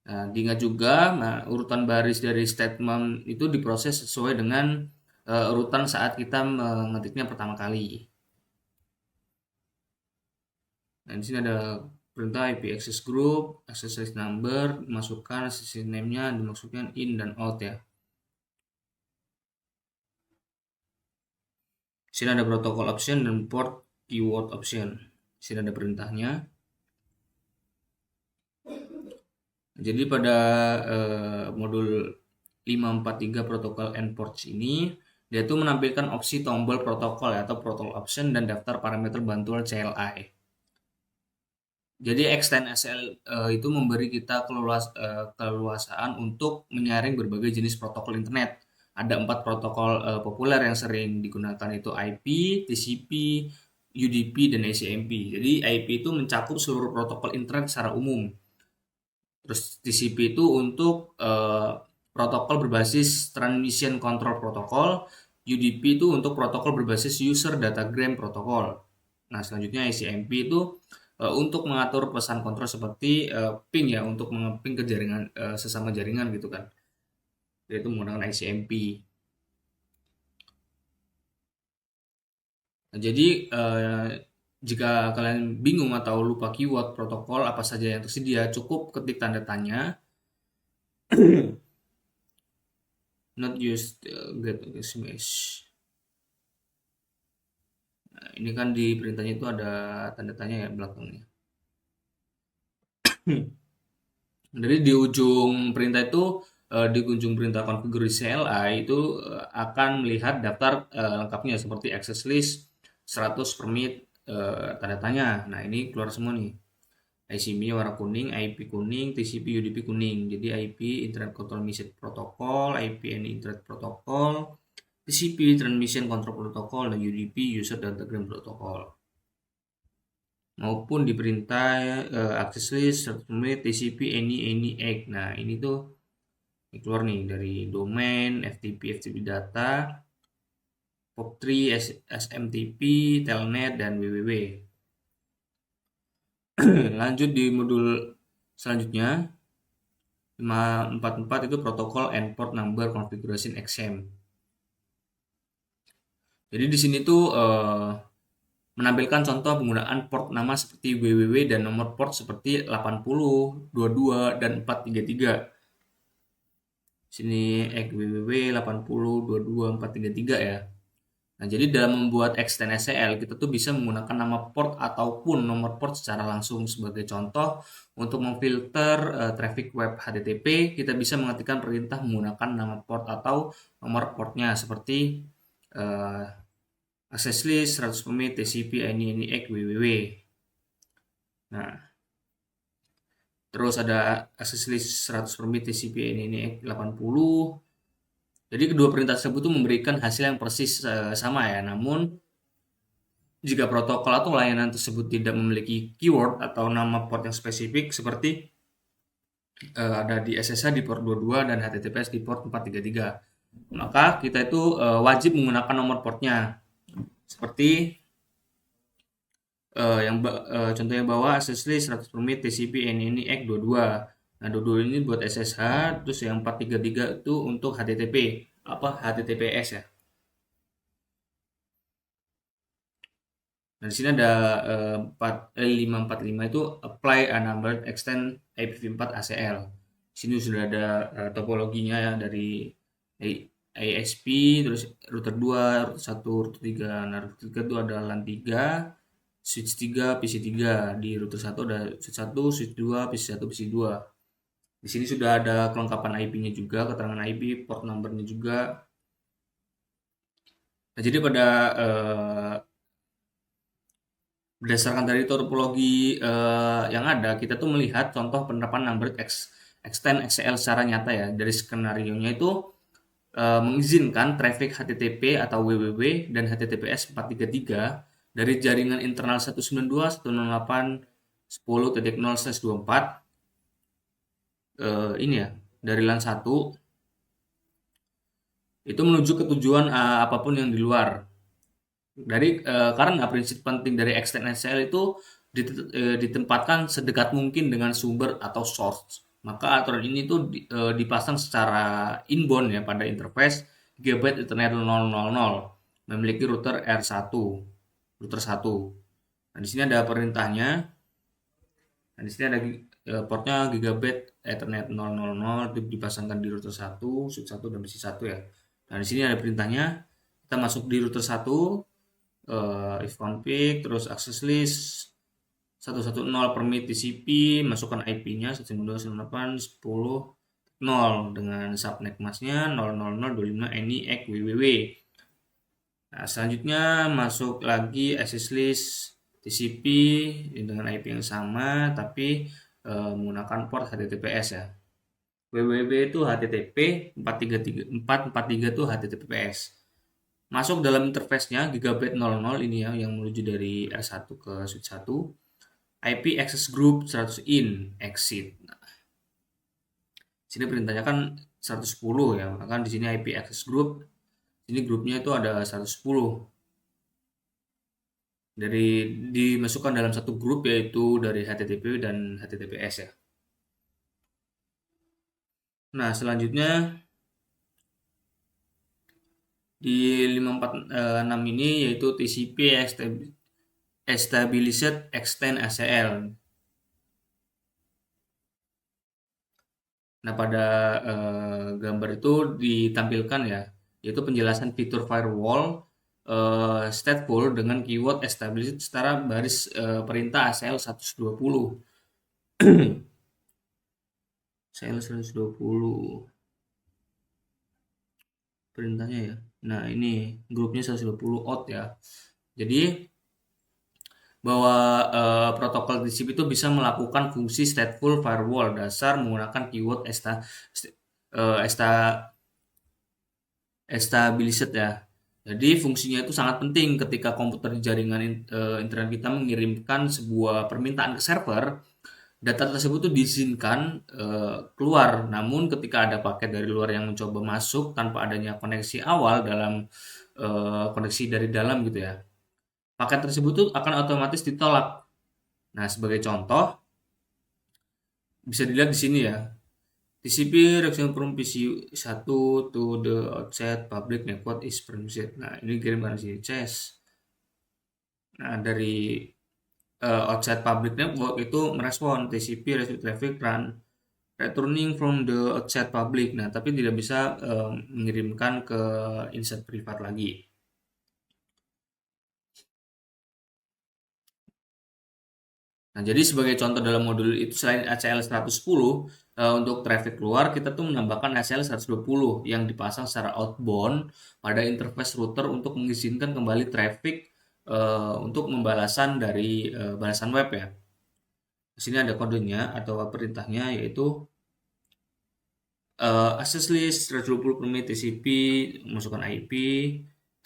Nah, diingat juga, nah, urutan baris dari statement itu diproses sesuai dengan urutan saat kita mengetiknya pertama kali. Nah, di sini ada perintah IP access group, access list number, masukkan session name-nya, dimasukkan in dan out ya. Di sini ada protokol option dan port keyword option. Di sini ada perintahnya. Jadi pada modul 543 protokol endports ini, dia tuh menampilkan opsi tombol protokol ya, atau protokol option dan daftar parameter bantuan CLI. Jadi extend ACL itu memberi kita keleluasaan untuk menyaring berbagai jenis protokol internet. Ada 4 protokol populer yang sering digunakan, itu IP, TCP, UDP, dan ACMP. Jadi IP itu mencakup seluruh protokol internet secara umum. Terus TCP itu untuk protokol berbasis Transmission Control Protocol. UDP itu untuk protokol berbasis User Datagram Protocol. Nah, selanjutnya ACMP itu untuk mengatur pesan kontrol seperti ping ya, untuk mengeping ke jaringan sesama jaringan gitu kan. Yaitu menggunakan ACMP. Nah, jadi jika kalian bingung atau lupa keyword protokol apa saja yang tersedia, cukup ketik tanda tanya not used get SMS. Nah, ini kan di perintahnya itu ada tanda tanya ya belakangnya. Jadi di ujung perintah itu, di ujung perintah konfigurasi CLI itu akan melihat daftar lengkapnya seperti access list, 100 permit, tanda tanya. Nah, ini keluar semua nih. ICP-nya warna kuning, IP kuning, TCP UDP kuning. Jadi IP Internet Control Message Protocol, IPN Internet Protocol, TCP Transmission Control Protocol, dan UDP User Datagram Protocol. Maupun di perintah access list, permit, TCP, any egg. Nah, ini tuh keluar nih dari domain, FTP data, POP3, SMTP, Telnet, dan www. Lanjut di modul selanjutnya 544 itu protokol endport number configuration XAMPP. Jadi di sini tuh menampilkan contoh penggunaan port nama seperti www dan nomor port seperti 80, 22, dan 433. Sini www 80, 22, 433 ya. Nah, jadi dalam membuat extend SCL, kita tuh bisa menggunakan nama port ataupun nomor port secara langsung. Sebagai contoh, untuk memfilter traffic web HTTP, kita bisa mengetikkan perintah menggunakan nama port atau nomor portnya seperti access list 100 permit TCP ini www. Nah, terus ada access list 100 permit TCP ini 80. Jadi kedua perintah tersebut tuh memberikan hasil yang persis sama ya. Namun jika protokol atau layanan tersebut tidak memiliki keyword atau nama port yang spesifik seperti ada di SSH di port 22 dan HTTPS di port 433, maka kita itu wajib menggunakan nomor portnya. Seperti contohnya bawah access list 100 permit TCP ini 22. Nah, 22 ini buat SSH, terus yang 433 itu untuk HTTPS ya. Nah, di sini ada 545 itu apply unumbered extend IPv4 ACL. Di sini sudah ada topologinya ya dari ISP, terus router 2, router 1, router 3. Nah, router 3 itu ada LAN 3, switch 3, PC 3. Di router 1 ada switch 1, switch 2, PC 1, PC 2. Di sini sudah ada kelengkapan IP-nya juga, keterangan IP, port number-nya juga. Nah, jadi pada berdasarkan dari topologi yang ada, kita tuh melihat contoh penerapan numbered extend SCL secara nyata ya. Dari skenario-nya itu mengizinkan traffic HTTP atau www dan HTTPS 433 dari jaringan internal 192.168.10.0/24 ini ya, dari LAN 1 itu menuju ke tujuan apapun yang di luar. Karena prinsip penting dari extend SCL itu ditempatkan sedekat mungkin dengan sumber atau source. Maka aturan ini tuh dipasang secara inbound ya pada interface Gigabit Ethernet 000 memiliki router R1, router 1. Nah, di sini ada perintahnya. Nah, di sini ada portnya Gigabit Ethernet 000 itu dipasangkan di router 1, switch 1 dan PC 1 ya. Nah, di sini ada perintahnya. Kita masuk di router 1, if config, terus access list 110 permit TCP, masukkan IP-nya 192.168.10.0 dengan subnet masknya 00025 ini www. Nah, selanjutnya masuk lagi access list TCP dengan IP yang sama tapi menggunakan port HTTPS ya. www itu HTTP, 443 itu HTTPS. Masuk dalam interface-nya Gigabit 00 ini ya, yang menuju dari R1 ke switch 1. IP access group 100 in exit. Nah, sini perintahnya kan 110 ya, maka di sini IP access group, ini grupnya itu ada 110. Dimasukkan dalam satu grup yaitu dari HTTP dan HTTPS ya. Nah, selanjutnya di 546 ini yaitu TCP Established Extend ACL. Nah, pada gambar itu ditampilkan ya, yaitu penjelasan fitur firewall stateful dengan keyword established secara baris perintah ACL 120. ACL 120 perintahnya ya. Nah, ini grupnya 120 out ya. Jadi bahwa protokol TCP itu bisa melakukan fungsi stateful firewall dasar menggunakan keyword established ya. Jadi fungsinya itu sangat penting ketika komputer di jaringan internet kita mengirimkan sebuah permintaan ke server, data tersebut tuh diizinkan keluar. Namun ketika ada paket dari luar yang mencoba masuk tanpa adanya koneksi awal dalam koneksi dari dalam gitu ya, paket tersebut tuh akan otomatis ditolak. Nah, sebagai contoh bisa dilihat di sini ya. TCP request from PC1 to the outside public network is permitted. Nah, ini kirimkan di sini CES. Nah, dari outside public network itu merespon TCP receive traffic run returning from the outside public. Nah, tapi tidak bisa mengirimkan ke inside privat lagi. Nah, jadi sebagai contoh dalam modul itu selain ACL 110 untuk traffic keluar kita tuh menambahkan ACL 120 yang dipasang secara outbound pada interface router untuk mengizinkan kembali traffic untuk pembalasan dari balasan web ya. Di sini ada kodenya atau perintahnya yaitu access list 120 permit TCP masukkan IP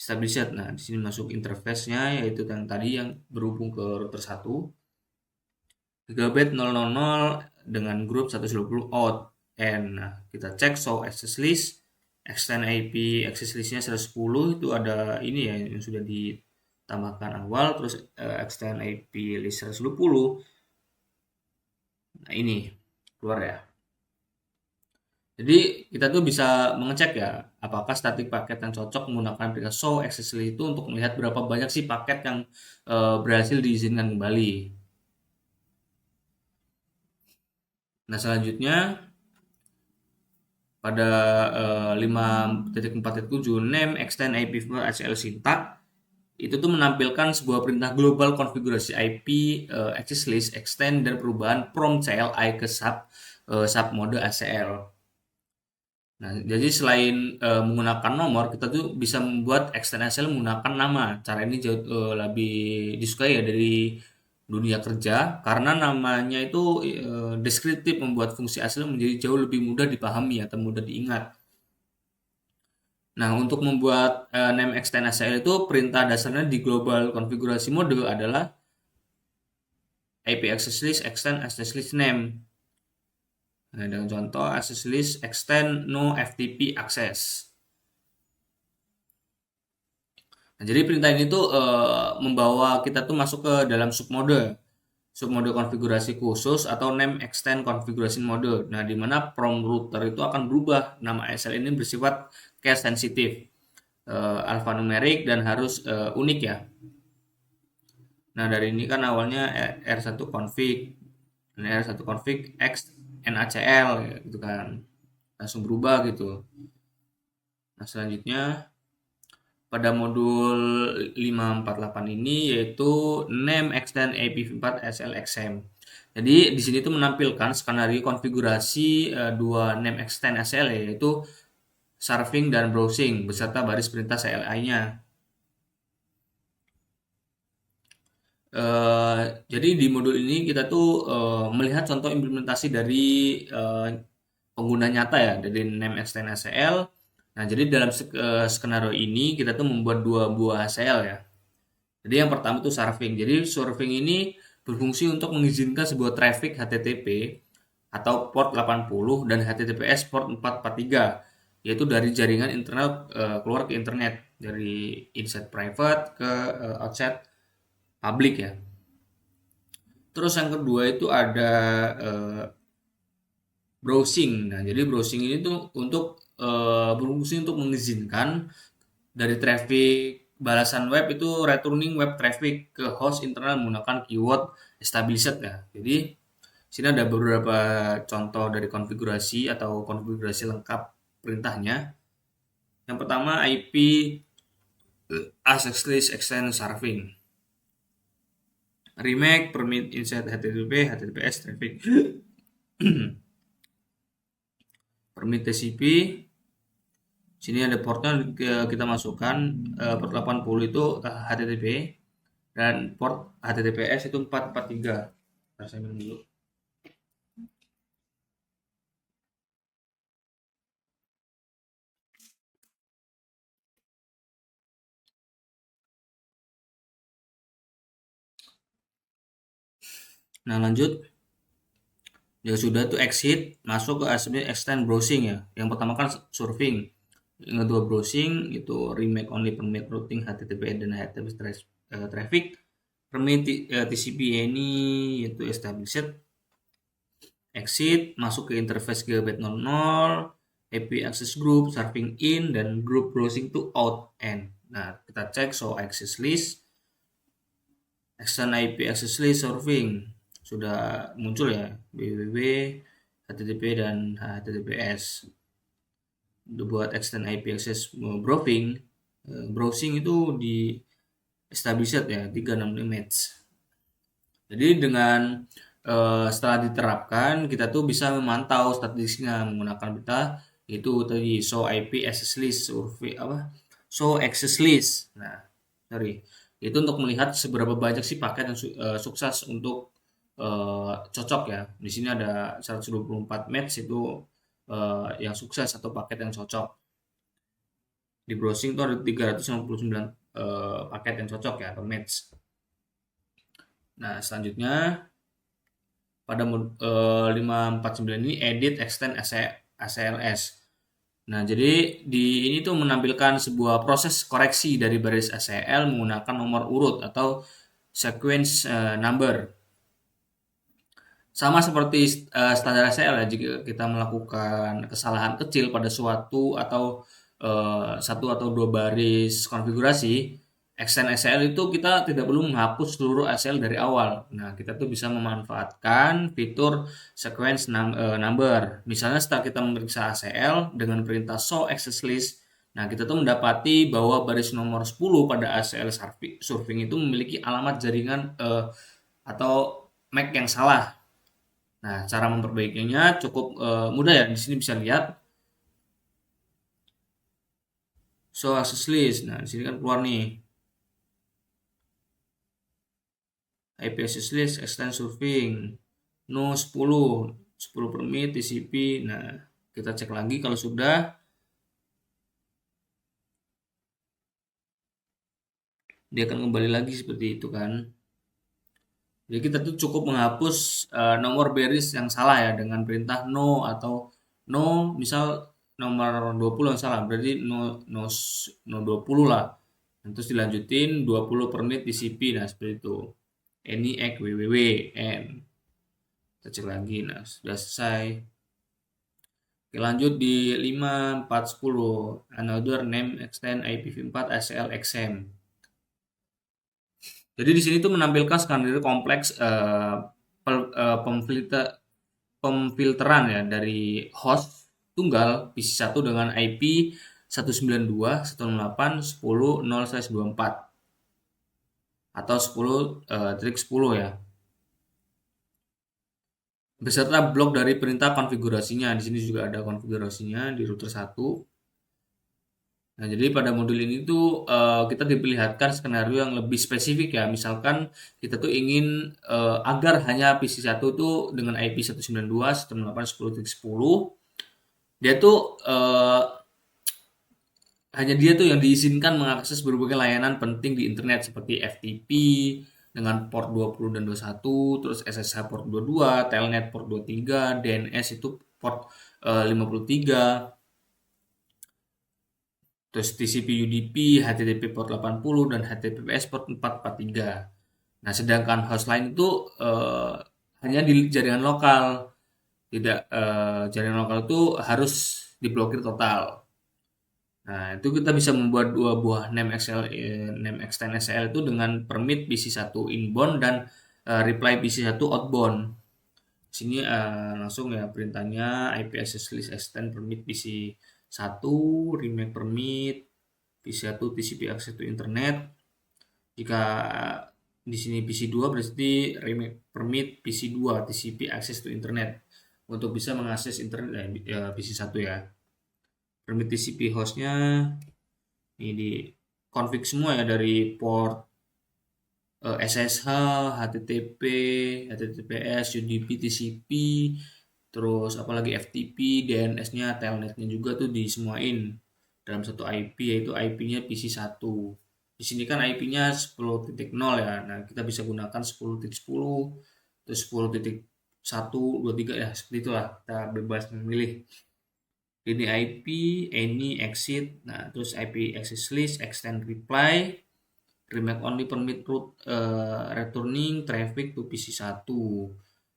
establish it. Nah, di sini masuk interface-nya yaitu yang tadi yang berhubung ke router 1 gigabit 000 dengan grup 120 out and nah, kita cek show access list extend IP access listnya 110 itu ada ini ya yang sudah ditambahkan awal terus extend IP list 120 nah ini keluar ya. Jadi kita tuh bisa mengecek ya apakah static paket yang cocok menggunakan aplikasi show access list itu untuk melihat berapa banyak sih paket yang berhasil diizinkan kembali. Nah, selanjutnya pada 5.4.7 name extend IP for ACL syntax itu tuh menampilkan sebuah perintah global konfigurasi IP access list extend dan perubahan from CLI ke sub mode ACL. Nah, jadi selain menggunakan nomor, kita tuh bisa membuat extend ACL menggunakan nama. Cara ini jauh lebih disukai ya dari dunia kerja karena namanya itu deskriptif membuat fungsi ACL menjadi jauh lebih mudah dipahami atau mudah diingat. Nah, untuk membuat name extend ACL itu perintah dasarnya di global konfigurasi mode adalah IP access list extend access list name. Nah, dengan contoh access list extend no FTP access. Nah, jadi perintah ini tuh membawa kita tuh masuk ke dalam submode konfigurasi khusus atau name extend configuration mode. Nah, di mana from router itu akan berubah. Nama ACL ini bersifat case sensitif, alphanumerik dan harus unik ya. Nah, dari ini kan awalnya R1 config, dan R1 config X NACL gitu kan. Langsung berubah gitu. Nah, selanjutnya pada modul 548 ini yaitu name extend IPv4 SLXM. Jadi di sini tuh menampilkan skenario konfigurasi dua name extend ACL yaitu serving dan browsing beserta baris perintah CLI-nya. Jadi di modul ini kita tuh melihat contoh implementasi dari pengguna nyata ya dari name extend ACL. Nah, jadi dalam skenario ini kita tuh membuat dua buah ACL ya. Jadi yang pertama itu serving. Jadi serving ini berfungsi untuk mengizinkan sebuah traffic HTTP atau port 80 dan HTTPS port 443 yaitu dari jaringan internal keluar ke internet dari inside private ke outside public ya. Terus yang kedua itu ada browsing. Nah, jadi browsing ini tuh untuk berfungsi untuk mengizinkan dari traffic balasan web itu returning web traffic ke host internal menggunakan keyword established ya. Jadi sini ada beberapa contoh dari konfigurasi atau konfigurasi lengkap perintahnya. Yang pertama IP access list extend serving. Remake permit inside HTTP HTTPS traffic. Permit TCP. Sini ada portnya kita masukkan port 80 itu HTTP dan port HTTPS itu 443. Nah, saya minum dulu. Nah, lanjut. Ya sudah tuh exit masuk ke extend browsing ya. Yang pertama kan surfing. Yang kedua browsing itu remake only permit routing HTTP dan HTTP traffic. Permit TCP ini yaitu established. Exit masuk ke interface gigabit 00 IP access group serving in dan group browsing to out end. Nah, kita cek show access list Extend IP Access List Surfing sudah muncul ya, www, HTTP dan HTTPS. Buat extend IP access browsing itu di established ya 365 match. Jadi dengan setelah diterapkan kita tuh bisa memantau statistiknya menggunakan peta itu tadi show IP access list survei show access list. Nah, sorry. Itu untuk melihat seberapa banyak sih paket yang sukses untuk cocok ya. Di sini ada 124 match itu yang sukses atau paket yang cocok. Di browsing itu ada 359 paket yang cocok ya atau match. Nah, selanjutnya pada 549 ini edit extend ACLS. Nah, jadi di ini tuh menampilkan sebuah proses koreksi dari baris ACL menggunakan nomor urut atau sequence number. Sama seperti standar ACL ya, jika kita melakukan kesalahan kecil pada suatu atau satu atau dua baris konfigurasi, extend ACL itu kita tidak perlu menghapus seluruh ACL dari awal. Nah, kita tuh bisa memanfaatkan fitur sequence number. Misalnya setelah kita memeriksa ACL dengan perintah show access list, nah kita tuh mendapati bahwa baris nomor 10 pada ACL surfing itu memiliki alamat jaringan atau MAC yang salah. Nah, cara memperbaikinya cukup mudah ya. Di sini bisa lihat show access list. Nah, di sini kan keluar nih IP access list extend surfing no 10 permit TCP. Nah, kita cek lagi kalau sudah. Dia akan kembali lagi seperti itu kan. Jadi kita tuh cukup menghapus nomor baris yang salah ya dengan perintah no atau no, misal nomor 20 yang salah berarti no 20 lah. Terus dilanjutin 20 permit TCP. Nah, seperti itu. Any egg www n. Kita cek lagi. Nah, sudah selesai. Oke, lanjut di 5410 another name extend IPv4 ACL XM. Jadi di sini tuh menampilkan skenario kompleks pemfilteran ya dari host tunggal PC1 dengan IP 192.168.10.0/24 atau 10.10 ya. Beserta blok dari perintah konfigurasinya. Di sini juga ada konfigurasinya di router 1. Nah, jadi pada modul ini tuh kita diperlihatkan skenario yang lebih spesifik ya. Misalkan kita tuh ingin agar hanya PC1 tuh dengan IP 192.168.10.10 dia tuh hanya dia tuh yang diizinkan mengakses berbagai layanan penting di internet seperti FTP dengan port 20 dan 21, terus SSH port 22, Telnet port 23, DNS itu port 53. Terus TCP UDP, HTTP port 80 dan HTTPS port 443. Nah, sedangkan host lain itu hanya di jaringan lokal. Tidak jaringan lokal itu harus diblokir total. Nah, itu kita bisa membuat dua buah name extend ACL itu dengan permit PC1 inbound dan reply PC1 outbound. Sini langsung ya perintahnya IP access list extend permit PC1 remake permit PC1 TCP access to internet. Jika di sini PC2 berarti remake permit PC2 TCP access to internet untuk bisa mengakses internet PC1 ya. Permit TCP hostnya ini di config semua ya dari port SSH, HTTP, HTTPS, UDP, TCP, terus apalagi FTP, DNS-nya, Telnet-nya juga tuh disemuain dalam satu IP yaitu IP-nya PC1. Di sini kan IP-nya 10.0 ya. Nah, kita bisa gunakan 10.10 terus 10.123 ya, seperti itulah. Kita bebas memilih. Ini IP, any exit, nah terus IP access list, extend reply, remake only permit route returning traffic to PC1.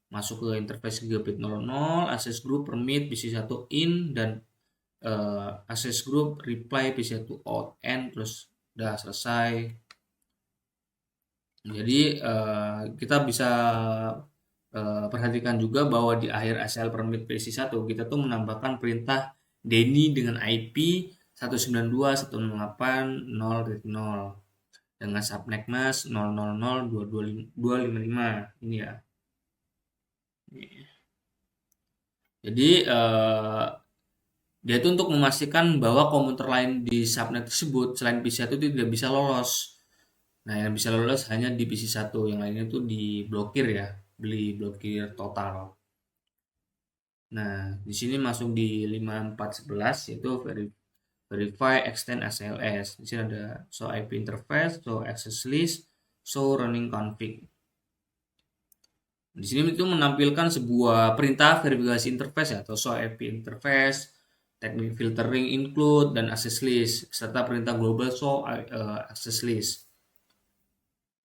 Masuk ke interface gigabit 00, access group permit PC1 in dan access group reply PC1 out end, terus udah selesai. Jadi kita bisa perhatikan juga bahwa di akhir ACL permit PSI1 kita tuh menambahkan perintah DENY dengan IP 192.168.0.0 dengan subnetmask 000.255 ini ya. Jadi dia itu untuk memastikan bahwa komputer lain di subnet tersebut selain PC1 itu tidak bisa lolos. Nah, yang bisa lolos hanya di PC1, yang lainnya itu diblokir ya, blokir total. Nah, di sini masuk di 5411 yaitu verify extend ACLS. Di sini ada show IP interface, show access list, show running config. Di sini itu menampilkan sebuah perintah verifikasi interface ya, atau show IP interface, teknik filtering include dan access list serta perintah global show access list.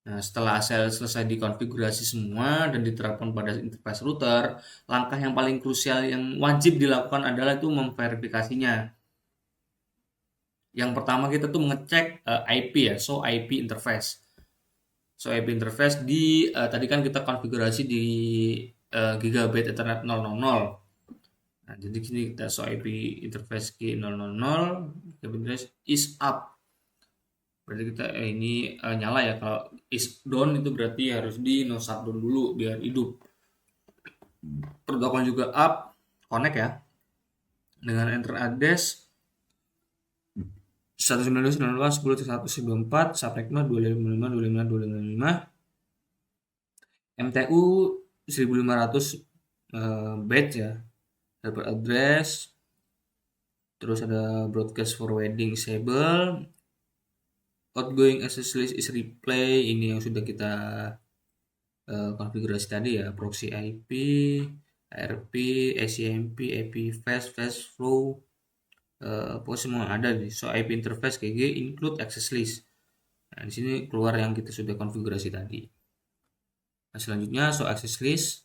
Nah, setelah ACL selesai dikonfigurasi semua dan diterapkan pada interface router, langkah yang paling krusial yang wajib dilakukan adalah itu memverifikasinya. Yang pertama kita tuh mengecek IP ya, so IP interface. So IP interface di tadi kan kita konfigurasi di Gigabit Ethernet 000. Nah, jadi sini kita so IP interface G000, Gigabit interface is up. Berarti kita ini nyala ya. Kalau is down itu berarti harus di no shutdown dulu biar hidup. Protokol juga up, connect ya. Dengan enter address 192.168.10.194 subnetmask 255.255.255 MTU 1500 batch ya, dapat address, terus ada broadcast forwarding disable, outgoing access list is replay, ini yang sudah kita konfigurasi tadi ya, proxy IP, ARP, ACMP, IP fast flow, pokoknya semua ada di so IP interface KG include access list. Nah, di sini keluar yang kita sudah konfigurasi tadi. Nah, selanjutnya so access list.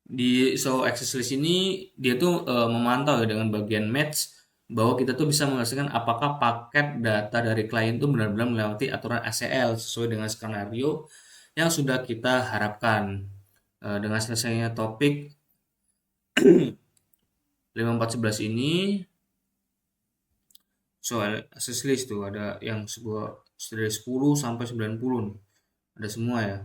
Di so access list ini dia tuh memantau ya dengan bagian match bahwa kita tuh bisa menghasilkan apakah paket data dari klien itu benar-benar melewati aturan ACL sesuai dengan skenario yang sudah kita harapkan. Dengan selesainya topik 5411 ini soal access list tuh ada yang sebuah dari 10 sampai 90 nih. Ada semua ya.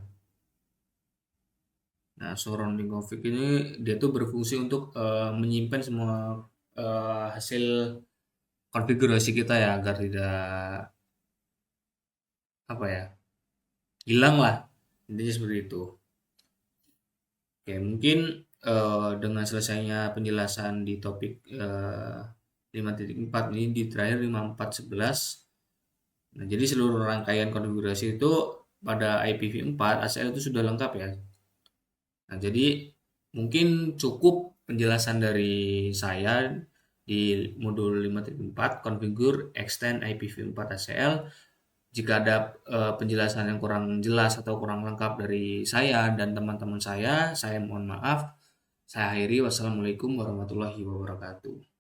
Nah, surrounding config ini dia tuh berfungsi untuk menyimpan semua hasil konfigurasi kita ya agar tidak apa ya hilang lah, intinya seperti itu. Oke, mungkin dengan selesainya penjelasan di topik 5.4 ini di terakhir 5411. Nah, jadi seluruh rangkaian konfigurasi itu pada IPv4 ACL itu sudah lengkap ya. Nah, jadi mungkin cukup penjelasan dari saya di modul 5.4 configure extend IPv4 ACL. Jika ada penjelasan yang kurang jelas atau kurang lengkap dari saya dan teman-teman saya mohon maaf. Saya akhiri. Wassalamualaikum warahmatullahi wabarakatuh.